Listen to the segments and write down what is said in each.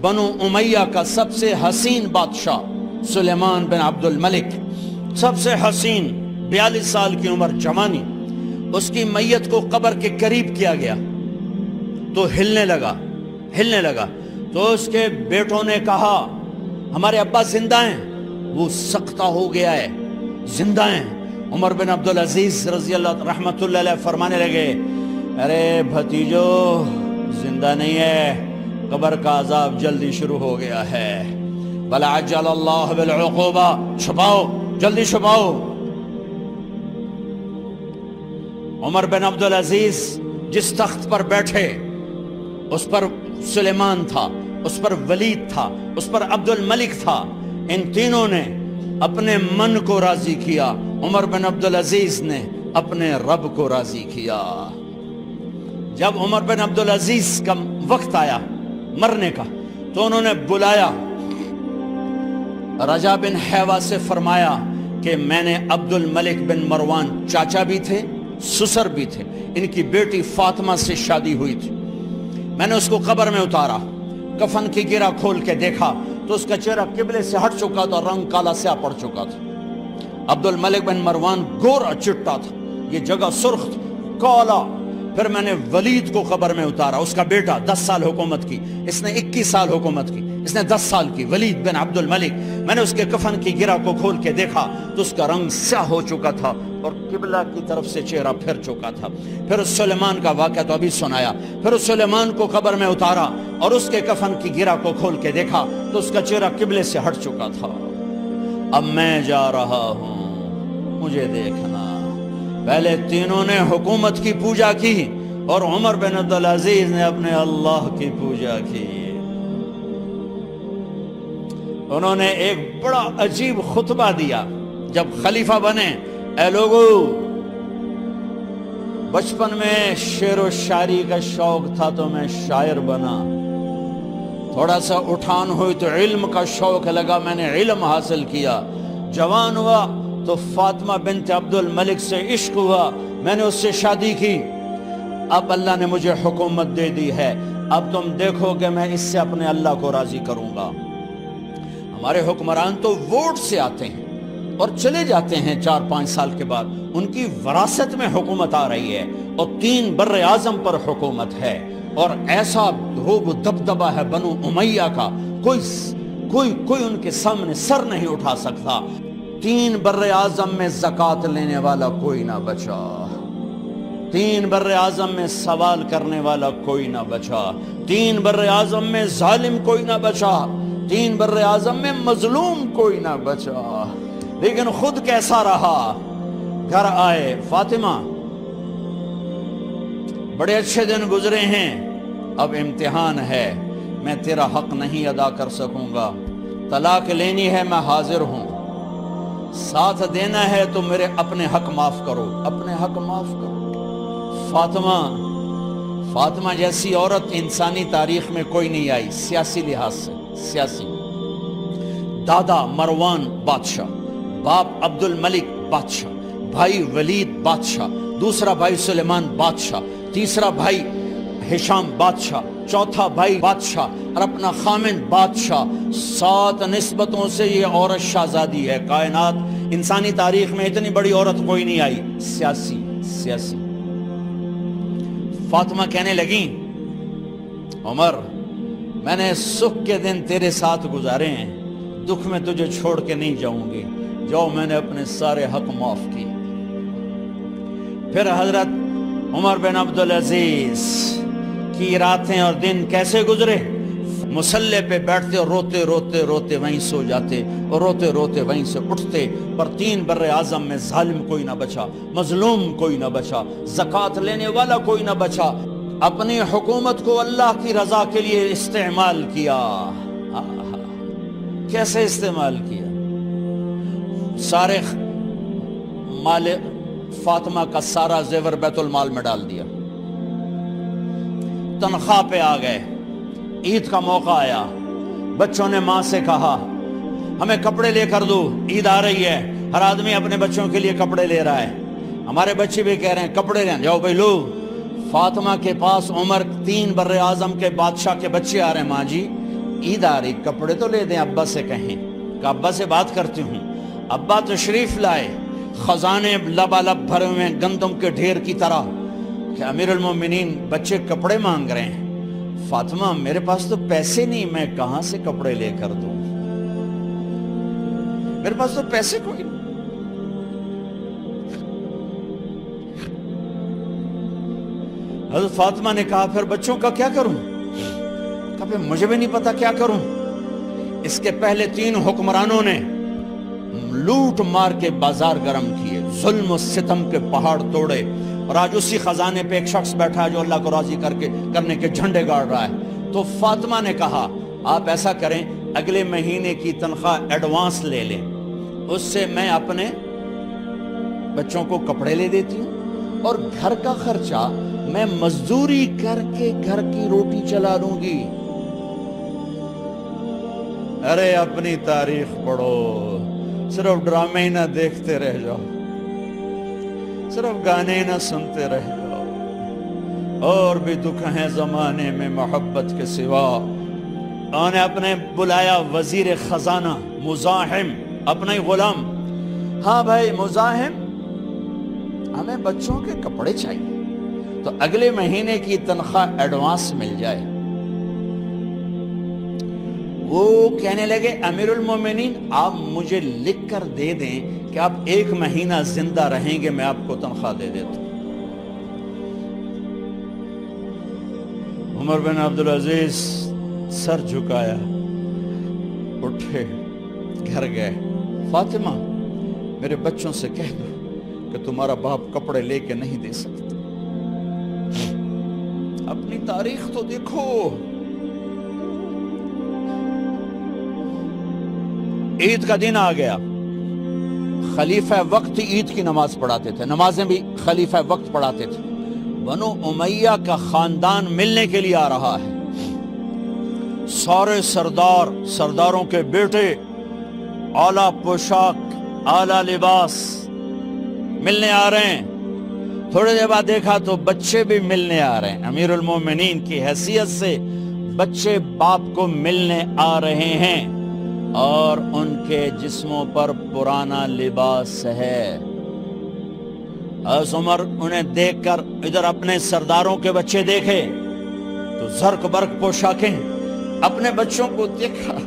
بنو امیہ کا سب سے حسین بادشاہ سلیمان بن عبد الملک، سب سے حسین، 42 سال کی عمر، جوانی، اس کی میت کو قبر کے قریب کیا گیا تو ہلنے لگا تو اس کے بیٹوں نے کہا ہمارے ابا زندہ ہیں، وہ سختہ ہو گیا ہے، زندہ ہیں۔ عمر بن عبدالعزیز رضی اللہ رحمت اللہ علیہ فرمانے لگے ارے بھتیجو زندہ نہیں ہے، قبر کا عذاب جلدی شروع ہو گیا ہے، بل عجل اللہ بالعقوبہ، چھپاؤ، جلدی چھپاؤ۔ عمر بن عبدالعزیز جس تخت پر بیٹھے اس پر سلیمان تھا، اس پر ولید تھا، اس پر عبد الملک تھا، ان تینوں نے اپنے من کو راضی کیا، عمر بن عبدالعزیز نے اپنے رب کو راضی کیا۔ جب عمر بن عبدالعزیز کا وقت آیا مرنے کا تو انہوں نے بلایا رجا بن حیوہ سے، فرمایا کہ میں نے عبد الملک بن مروان چاچا بھی تھے، سسر بھی تھے، ان کی بیٹی فاطمہ سے شادی ہوئی تھی، میں نے اس کو قبر میں اتارا، کفن کی گرہ کھول کے دیکھا تو اس کا چہرہ قبلے سے ہٹ چکا تھا، رنگ کالا سیاہ پڑ چکا تھا۔ عبد الملک بن مروان گورا چٹا تھا، یہ جگہ سرخ تھی، کالا۔ پھر میں نے ولید کو قبر میں اتارا، اس کا بیٹا 10 سال حکومت کی، اس نے 21 سال حکومت کی، اس نے 10 سال کی، ولید بن عبد الملک۔ میں نے اس کے کفن کی گرہ کو کھول کے دیکھا تو اس کا رنگ سیاہ ہو چکا تھا اور قبلہ کی طرف سے چہرہ پھر چکا تھا۔ پھر اس سلیمان کا واقعہ تو ابھی سنایا، پھر اس سلیمان کو قبر میں اتارا اور اس کے کفن کی گرہ کو کھول کے دیکھا تو اس کا چہرہ قبلے سے ہٹ چکا تھا۔ اب میں جا رہا ہوں، مجھے دیکھنا۔ پہلے تینوں نے حکومت کی پوجا کی اور عمر بن عبدالعزیز نے اپنے اللہ کی پوجا کی۔ انہوں نے ایک بڑا عجیب خطبہ دیا جب خلیفہ بنے، اے لوگو، بچپن میں شعر و شاعری کا شوق تھا تو میں شاعر بنا، تھوڑا سا اٹھان ہوئی تو علم کا شوق لگا، میں نے علم حاصل کیا، جوان ہوا تو فاطمہ بنت عبد الملک سے عشق ہوا، میں نے اس سے شادی کی، اب اللہ نے مجھے حکومت دے دی ہے، اب تم دیکھو کہ میں اس سے اپنے اللہ کو راضی کروں گا۔ ہمارے حکمران تو ووٹ سے آتے ہیں اور چلے جاتے ہیں 4-5 سال کے بعد، ان کی وراثت میں حکومت آ رہی ہے اور 3 بر اعظم پر حکومت ہے، اور ایسا روب و دبدبہ ہے بنو امیہ کا، کوئی ان کے سامنے سر نہیں اٹھا سکتا۔ 3 بر اعظم میں زکوٰۃ لینے والا کوئی نہ بچا، 3 بر اعظم میں سوال کرنے والا کوئی نہ بچا، 3 بر اعظم میں ظالم کوئی نہ بچا، 3 بر اعظم میں مظلوم کوئی نہ بچا۔ لیکن خود کیسا رہا؟ گھر آئے، فاطمہ بڑے اچھے دن گزرے ہیں، اب امتحان ہے، میں تیرا حق نہیں ادا کر سکوں گا، طلاق لینی ہے میں حاضر ہوں، ساتھ دینا ہے تو میرے اپنے حق معاف کرو، اپنے حق معاف کرو۔ فاطمہ جیسی عورت انسانی تاریخ میں کوئی نہیں آئی، سیاسی لحاظ سے، سیاسی۔ دادا مروان بادشاہ، باپ عبد الملک بادشاہ، بھائی ولید بادشاہ، دوسرا بھائی سلیمان بادشاہ، تیسرا بھائی ہشام بادشاہ، چوتھا بھائی بادشاہ اور اپنا خامن بادشاہ، 7 نسبتوں سے یہ عورت شہزادی ہے۔ کائنات انسانی تاریخ میں اتنی بڑی عورت کوئی نہیں آئی، سیاسی۔ فاطمہ کہنے لگیں عمر، میں نے سکھ کے دن تیرے ساتھ گزارے ہیں، دکھ میں تجھے چھوڑ کے نہیں جاؤں گی، جو میں نے اپنے سارے حق معاف کیے۔ پھر حضرت عمر بن عبدالعزیز کی راتیں اور دن کیسے گزرے؟ مسلح پہ بیٹھتے اور روتے وہیں سو جاتے اور روتے وہیں سے اٹھتے، پر 3 بر اعظم میں ظالم کوئی نہ بچا، مظلوم کوئی نہ بچا، زکوٰۃ لینے والا کوئی نہ بچا، اپنی حکومت کو اللہ کی رضا کے لیے استعمال کیا۔ کیسے استعمال کیا؟ سارے مال فاطمہ کا سارا زیور بیت المال میں ڈال دیا، تنخواہ پہ آ گئے، عید کا موقع آیا، بچوں نے ماں سے کہا ہمیں کپڑے لے کر دو، عید آ رہی ہے، ہر آدمی اپنے بچوں کے لیے کپڑے لے رہا ہے، ہمارے بچے بھی کہہ رہے ہیں کپڑے لیں، جاؤ بھائی لو۔ فاطمہ کے پاس عمر 3 بر اعظم کے بادشاہ کے بچے آ رہے ہیں، ماں جی عید آ رہی، کپڑے تو لے دیں، ابا سے کہیں کہ ابا سے بات کرتی ہوں۔ ابا تشریف لائے، خزانے لبالب بھرے ہوئے ہیں گندم کے ڈھیر کی طرح، کہ امیر المومنین بچے کپڑے مانگ رہے ہیں۔ فاطمہ میرے پاس تو پیسے نہیں، میں کہاں سے کپڑے لے کر دوں، میرے پاس تو پیسے کوئی نہیں۔ حضرت فاطمہ نے کہا پھر بچوں کا کیا کروں؟ کہا پھر مجھے بھی نہیں پتا کیا کروں۔ اس کے پہلے 3 حکمرانوں نے لوٹ مار کے بازار گرم کیے، ظلم و ستم کے پہاڑ توڑے، اور آج اسی خزانے پہ ایک شخص بیٹھا ہے جو اللہ کو راضی کرنے کے جھنڈے گاڑ رہا ہے۔ تو فاطمہ نے کہا آپ ایسا کریں، اگلے مہینے کی تنخواہ ایڈوانس لے لیں، اس سے میں اپنے بچوں کو کپڑے لے دیتی ہوں، اور گھر کا خرچہ میں مزدوری کر کے گھر کی روٹی چلا دوں گی۔ ارے اپنی تاریخ پڑھو، صرف ڈرامے ہی نہ دیکھتے رہ جاؤ، صرف گانے ہی نہ سنتے رہ جاؤ، اور بھی دکھ ہیں زمانے میں محبت کے سوا۔ انہوں نے اپنے بلایا وزیر خزانہ مزاحم، اپنا ہی غلام، ہاں بھائی مزاحم، ہمیں بچوں کے کپڑے چاہیے، تو اگلے مہینے کی تنخواہ ایڈوانس مل جائے۔ وہ کہنے لگے امیر المومنین آپ مجھے لکھ کر دے دیں کہ آپ 1 مہینہ زندہ رہیں گے، میں آپ کو تنخواہ دے دیتا ہوں۔ عمر بن عبدالعزیز سر جھکایا، اٹھے، گھر گئے، فاطمہ میرے بچوں سے کہہ دو کہ تمہارا باپ کپڑے لے کے نہیں دے سکتا۔ اپنی تاریخ تو دیکھو، عید کا دن آ گیا، خلیفہ وقت عید کی نماز پڑھاتے تھے، نمازیں بھی خلیفہ وقت پڑھاتے تھے۔ بنو امیہ کا خاندان ملنے کے لیے آ رہا ہے، سارے سرداروں کے بیٹے اعلیٰ پوشاک، اعلیٰ لباس ملنے آ رہے ہیں۔ تھوڑے دیر بعد دیکھا تو بچے بھی ملنے آ رہے ہیں، امیر المومنین کی حیثیت سے بچے باپ کو ملنے آ رہے ہیں، اور ان کے جسموں پر پرانا لباس ہے۔ حضرت عمر انہیں دیکھ کر ادھر اپنے سرداروں کے بچے دیکھے تو زرق برق پوشاکیں، اپنے بچوں کو دیکھا۔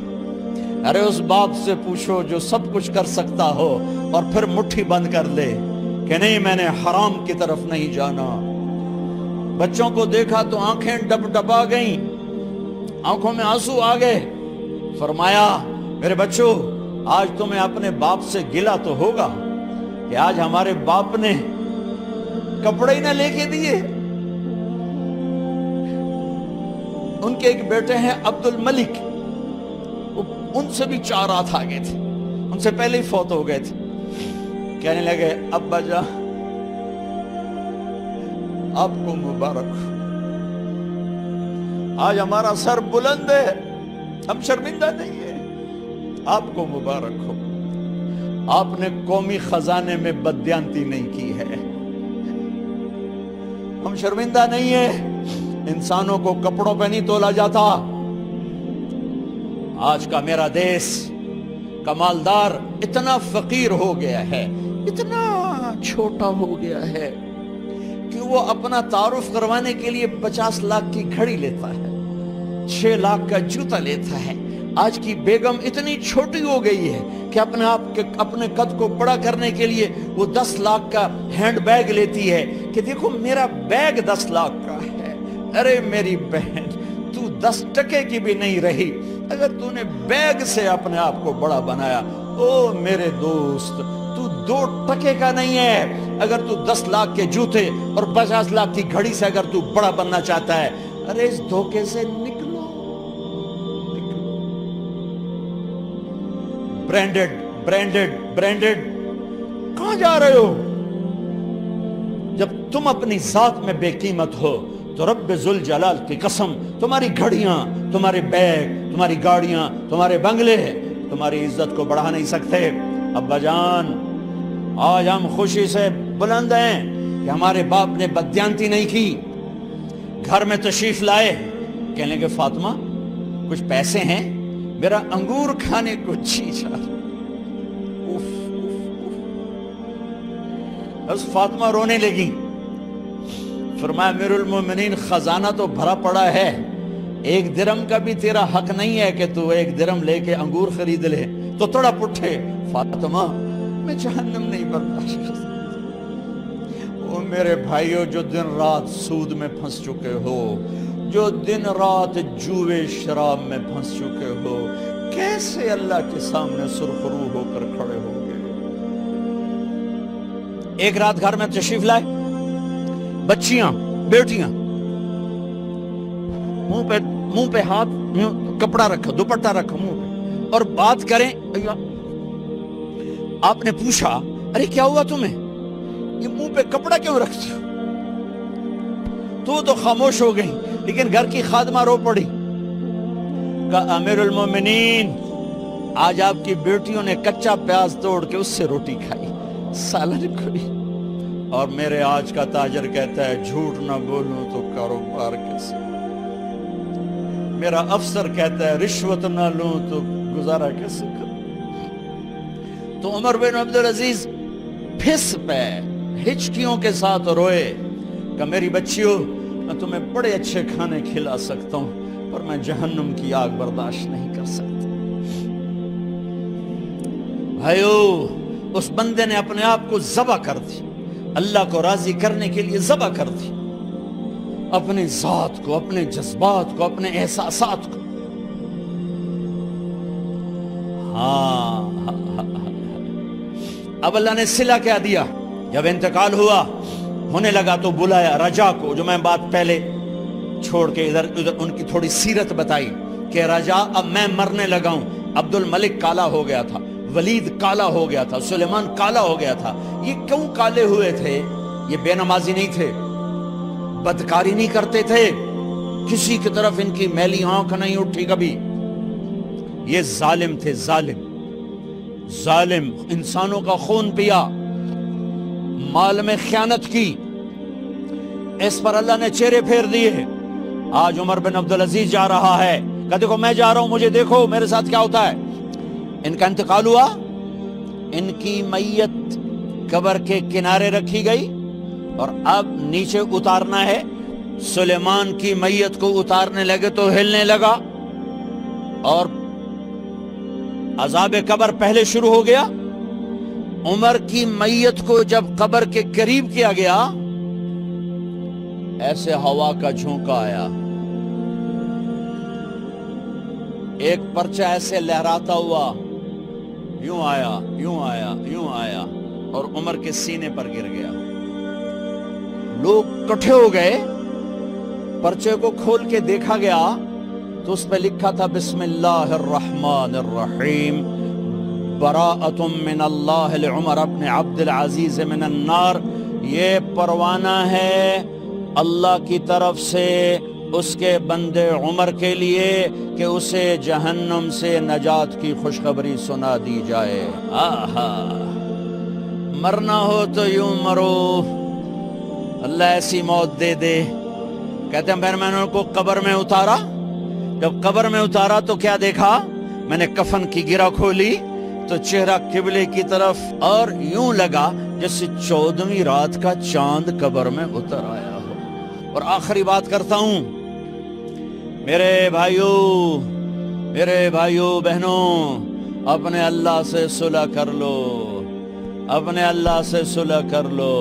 ارے اس باپ سے پوچھو جو سب کچھ کر سکتا ہو اور پھر مٹھی بند کر لے کہ نہیں میں نے حرام کی طرف نہیں جانا۔ بچوں کو دیکھا تو آنکھیں ڈبڈبا گئیں، آنکھوں میں آنسو آ گئے۔ فرمایا میرے بچوں آج تمہیں اپنے باپ سے گلہ تو ہوگا کہ آج ہمارے باپ نے کپڑے ہی نہ لے کے دیے۔ ان کے ایک بیٹے ہیں عبد الملک، ان سے بھی 4 ہاتھ آگے تھے، ان سے پہلے ہی فوت ہو گئے تھے۔ کہنے لگے ابا جان آپ کو مبارک ہو، آج ہمارا سر بلند ہے، ہم شرمندہ نہیں ہیں، آپ کو مبارک ہو، آپ نے قومی خزانے میں بددیانتی نہیں کی ہے، ہم شرمندہ نہیں ہیں، انسانوں کو کپڑوں پہ نہیں تولا جاتا۔ آج کا میرا دیس کا مالدار اتنا فقیر ہو گیا ہے، اتنا چھوٹا ہو گیا ہے کہ وہ اپنا تعارف کروانے کے لیے 50 لاکھ کی گھڑی لیتا ہے، 6 لاکھ کا جوتا لیتا ہے۔ آج کی بیگم اتنی چھوٹی ہو گئی ہے کہ اپنے قد کو بڑا کرنے کے لیے وہ 10 لاکھ کا ہینڈ بیگ لیتی ہے کہ دیکھو میرا بیگ 10 لاکھ کا ہے۔ ارے میری بہن تو 10 ٹکے کی بھی نہیں رہی اگر تو نے بیگ سے اپنے آپ کو بڑا بنایا۔ او میرے دوست تو 2 ٹکے کا نہیں ہے اگر تو 10 لاکھ کے جوتے اور 50 لاکھ کی گھڑی سے اگر تو بڑا بننا چاہتا ہے۔ ارے اس دھوکے سے نکلو۔ برینڈڈ کہاں جا رہے ہو؟ جب تم اپنی ذات میں بے قیمت ہو تو رب ذوالجلال کی قسم تمہاری گھڑیاں، تمہارے بیگ، تمہاری گاڑیاں، تمہارے بنگلے تمہاری عزت کو بڑھا نہیں سکتے۔ ابا جان آج ہم خوشی سے بلند ہیں کہ ہمارے باپ نے بددیانتی نہیں کی۔ گھر میں تشریف لائے، کہنے لگے فاطمہ کچھ پیسے ہیں، میرا انگور کھانے کو جی چاہ۔ بس فاطمہ رونے لگی، فرمایا امیر المومنین خزانہ تو بھرا پڑا ہے، 1 درم کا بھی تیرا حق نہیں ہے کہ تو 1 درم لے کے انگور خرید لے۔ تو تڑپ اٹھے، فاطمہ میں جہنم نہیں برداشت کر سکتا۔ وہ میرے بھائیو جو دن رات سود میں پھنس چکے ہو، جو دن رات جوے شراب میں پھنس چکے ہو، کیسے اللہ کے سامنے سرخرو ہو کر کھڑے ہو گے؟ ایک رات گھر میں تشریف لائے، بچیاں بیٹیاں، منہ پہ ہاتھ، کپڑا رکھا، دوپٹہ رکھا منہ پہ، اور بات کریں۔ آپ نے پوچھا ارے کیا ہوا تمہیں، یہ منہ پہ کپڑا کیوں رکھتی ہو؟ تو خاموش ہو گئی، لیکن گھر کی خادمہ رو پڑی، کہا امیر المومنین آج آپ کی بیٹیوں نے کچا پیاز توڑ کے اس سے روٹی کھائی، سالن کھائی، اور میرے آج کا تاجر کہتا ہے جھوٹ نہ بولوں تو کاروبار کیسے، میرا افسر کہتا ہے رشوت نہ لوں تو گزارا کیسے کروں۔ تو عمر بن عبدالعزیز پھس پہ ہچکیوں کے ساتھ روئے کہ میری بچیوں میں تمہیں بڑے اچھے کھانے کھلا سکتا ہوں، پر میں جہنم کی آگ برداشت نہیں کر سکتا۔ بھائیو، اس بندے نے اپنے آپ کو ذبح کر دی، اللہ کو راضی کرنے کے لیے ذبح کر دی، اپنے ذات کو، اپنے جذبات کو، اپنے احساسات کو۔ اب اللہ نے صلہ کیا دیا، جب انتقال ہوا ہونے لگا تو بلایا رجا کو، جو میں بات پہلے چھوڑ کے ادھر ان کی تھوڑی سیرت بتائی کہ رجا اب میں مرنے لگا ہوں۔ عبد الملک کالا ہو گیا تھا، ولید کالا ہو گیا تھا، سلیمان کالا ہو گیا تھا۔ یہ کیوں کالے ہوئے تھے؟ یہ بے نمازی نہیں تھے، بدکاری نہیں کرتے تھے، کسی کی طرف ان کی میلی آنکھ نہیں اٹھی کبھی۔ یہ ظالم تھے، ظالم، انسانوں کا خون پیا، مال میں خیانت کی، اس پر اللہ نے چہرے پھیر دیے۔ آج عمر بن عبدالعزیز جا رہا ہے کہ دیکھو میں جا رہا ہوں، مجھے دیکھو میرے ساتھ کیا ہوتا ہے۔ ان کا انتقال ہوا، ان کی میت قبر کے کنارے رکھی گئی، اور اب نیچے اتارنا ہے۔ سلیمان کی میت کو اتارنے لگے تو ہلنے لگا، اور عذاب قبر پہلے شروع ہو گیا۔ عمر کی میت کو جب قبر کے قریب کیا گیا، ایسے ہوا کا جھونکا آیا، ایک پرچہ ایسے لہراتا ہوا یوں آیا، یوں آیا، یوں آیا، اور عمر کے سینے پر گر گیا۔ لوگ کٹھے ہو گئے، پرچے کو کھول کے دیکھا گیا تو اس پہ لکھا تھا بسم اللہ الرحمن الرحیم، براءۃ من اللہ لعمر ابن عبد العزیز من النار۔ یہ پروانہ ہے اللہ کی طرف سے اس کے بندے عمر کے لیے کہ اسے جہنم سے نجات کی خوشخبری سنا دی جائے۔ آہا، مرنا ہو تو یوں مرو، اللہ ایسی موت دے دے۔ کہتے ہیں پھر میں نے ان کو قبر میں اتارا، جب قبر میں اتارا تو کیا دیکھا؟ میں نے کفن کی گرہ کھولی تو چہرہ قبلے کی طرف، اور یوں لگا جیسے 14ویں رات کا چاند قبر میں اتر آیا ہو۔ اور آخری بات کرتا ہوں، میرے بھائیوں بہنوں، اپنے اللہ سے صلح کر لو، اپنے اللہ سے صلح کر لو۔